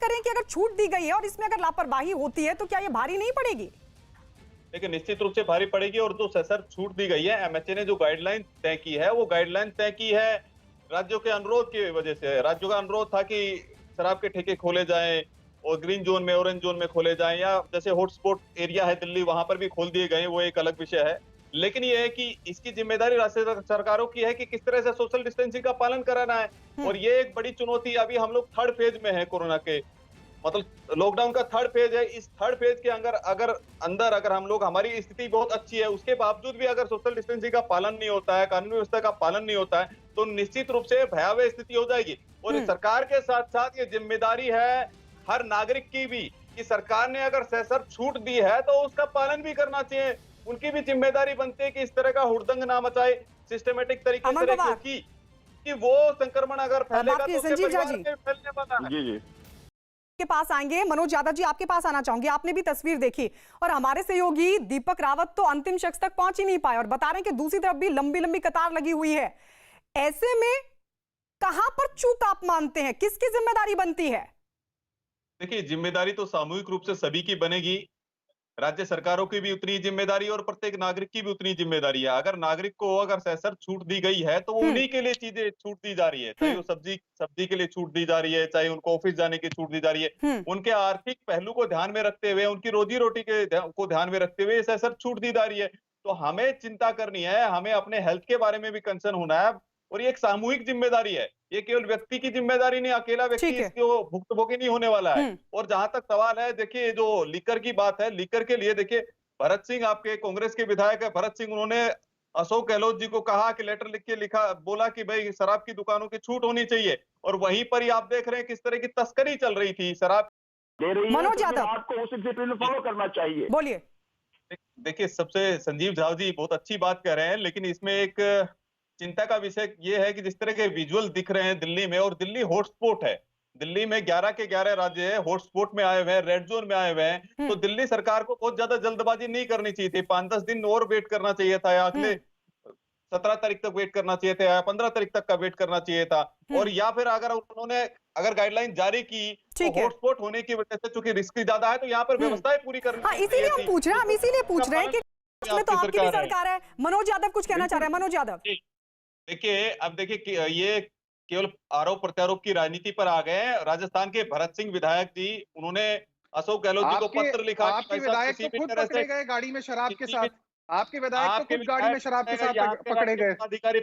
करें कि अगर छूट दी गई है और इसमें अगर लापरवाही होती है तो क्या ये भारी नहीं पड़ेगी? देखिए, निश्चित रूप से भारी पड़ेगी। और जो सशर्त छूट दी गई है, एमएचए ने जो गाइडलाइन तय की है, वो गाइडलाइन तय की है राज्यों के अनुरोध की वजह से। राज्यों का अनुरोध था कि शराब के ठेके खोले जाएं और ग्रीन जोन में, ऑरेंज जोन में खोले जाएं, या जैसे हॉटस्पॉट एरिया है दिल्ली, वहां पर भी खोल दिए गए, वो एक अलग विषय है। लेकिन ये है कि इसकी जिम्मेदारी राज्य सरकारों की है कि किस तरह से सोशल डिस्टेंसिंग का पालन कराना है। और ये एक बड़ी चुनौती, अभी हम लोग थर्ड फेज में है कोरोना के, मतलब लॉकडाउन का थर्ड फेज है। इस थर्ड फेज के अगर हम लोग, हमारी स्थिति बहुत अच्छी है, उसके बावजूद भी अगर सोशल डिस्टेंसिंग का पालन नहीं होता है, कानूनी व्यवस्था का पालन नहीं होता है, तो निश्चित रूप से भयावह स्थिति हो जाएगी। और इस सरकार के साथ साथ ये जिम्मेदारी है हर नागरिक की भी, कि सरकार ने अगर सशर्त छूट दी है तो उसका पालन भी करना चाहिए। उनकी भी जिम्मेदारी बनती है कि इस तरह का हुड़दंग ना मचाए सिस्टमेटिक तरीके से, क्योंकि वो संक्रमण अगर फैलेगा तो उसके परिवार में फैलने वाला है। जी जी के पास आएंगे। मनोज यादव जी, आपके पास आना चाहूंगी। आपने भी तस्वीर देखी और हमारे सहयोगी दीपक रावत तो अंतिम शख्स तक पहुंच ही नहीं पाए और बता रहे हैं कि दूसरी तरफ भी लंबी लंबी कतार लगी हुई है। ऐसे में कहां पर चूक आप मानते हैं, किसकी जिम्मेदारी बनती है? देखिए, जिम्मेदारी तो सामूहिक रूप से सभी की बनेगी। राज्य सरकारों की भी उतनी जिम्मेदारी और प्रत्येक नागरिक की भी उतनी जिम्मेदारी है। अगर नागरिक को अगर सशर्त छूट दी गई है तो वो उन्हीं के लिए चीजें छूट दी जा रही है, चाहे वो सब्जी के लिए छूट दी जा रही है, चाहे उनको ऑफिस जाने की छूट दी जा रही है। उनके आर्थिक पहलू को ध्यान में रखते हुए, उनकी रोजी रोटी को ध्यान में रखते हुए सशर्त छूट दी जा रही है। तो हमें चिंता करनी है, हमें अपने हेल्थ के बारे में भी कंसर्न होना है। और ये एक सामूहिक जिम्मेदारी है, ये केवल व्यक्ति की जिम्मेदारी नहीं, अकेला व्यक्ति इसको भुक्तभोगी नहीं होने वाला है। और जहां तक सवाल है, देखिए जो लीकर की बात है, लीकर के लिए देखिए भरत सिंह, आपके कांग्रेस के विधायक है भरत सिंह, उन्होंने अशोक गहलोत जी को कहा कि लेटर लिख के बोला कि भाई शराब की दुकानों की छूट होनी चाहिए। और वहीं पर ही आप देख रहे हैं किस तरह की तस्करी चल रही थी शराब दे रही है। मनोज यादव, आपको उस डिसिप्लिन फॉलो करना चाहिए। बोलिए। देखिए, सबसे संजीव झा जी बहुत अच्छी बात कह रहे हैं, लेकिन इसमें एक चिंता का विषय ये है कि जिस तरह के विजुअल दिख रहे हैं दिल्ली में, और दिल्ली हॉटस्पॉट है, दिल्ली में 11 के 11 राज्य है हॉटस्पॉट में आए हुए हैं, रेड जोन में आए हुए हैं। तो दिल्ली सरकार को बहुत ज्यादा जल्दबाजी नहीं करनी चाहिए थी, 5-10 दिन और वेट करना चाहिए था, या अगले 17 तारीख तक वेट करना चाहिए था, या 15 तारीख तक का वेट करना चाहिए था। और या फिर अगर गाइडलाइन जारी की तो हॉटस्पॉट होने की वजह से चूंकि रिस्क ज्यादा है, तो यहाँ पर व्यवस्थाएं पूरी करनी चाहिए। इसीलिए हम पूछ रहे हैं, कि इसमें तो आपकी भी सरकार है। मनोज यादव कुछ कहना चाह रहे हैं। मनोज यादव, देखिए ये केवल आरोप प्रत्यारोप की राजनीति पर आ गए हैं। राजस्थान के भरत सिंह विधायक जी, उन्होंने अशोक गहलोत जी को पत्र लिखा। आपके विधायक तो खुद पकड़े गए गाड़ी में शराब के साथ। आपके विधायक तो खुद गाड़ी में शराब के साथ पकड़े गए। अधिकारी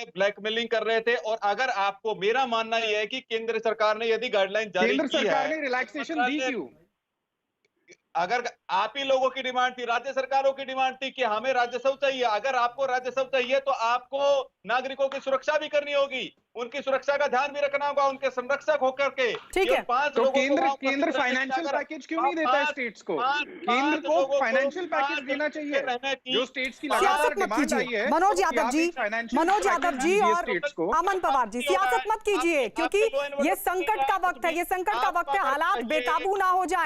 ब्लैकमेलिंग कर रहे थे। और अगर आपको, मेरा मानना यह है कि केंद्र सरकार ने यदि गाइडलाइन जारी की है, केंद्र सरकार ने रिलैक्सेशन दी क्यों? अगर आप ही लोगों की डिमांड थी, राज्य सरकारों की डिमांड थी कि हमें राजस्व चाहिए। अगर आपको राजस्व चाहिए तो आपको नागरिकों की सुरक्षा भी करनी होगी, उनकी सुरक्षा का ध्यान भी रखना होगा, उनके संरक्षक होकर के। ठीक है, तो केंद्र फाइनेंशियल पैकेज क्यों नहीं देता है स्टेट्स को? केंद्र को फाइनेंशियल पैकेज देना चाहिए जो स्टेट्स की लगातार डिमांड आई है। मनोज यादव जी और अमन पवार जी, सियासत मत कीजिए, क्योंकि ये संकट का वक्त है, ये संकट का वक्त है। हालात बेकाबू ना हो जाए।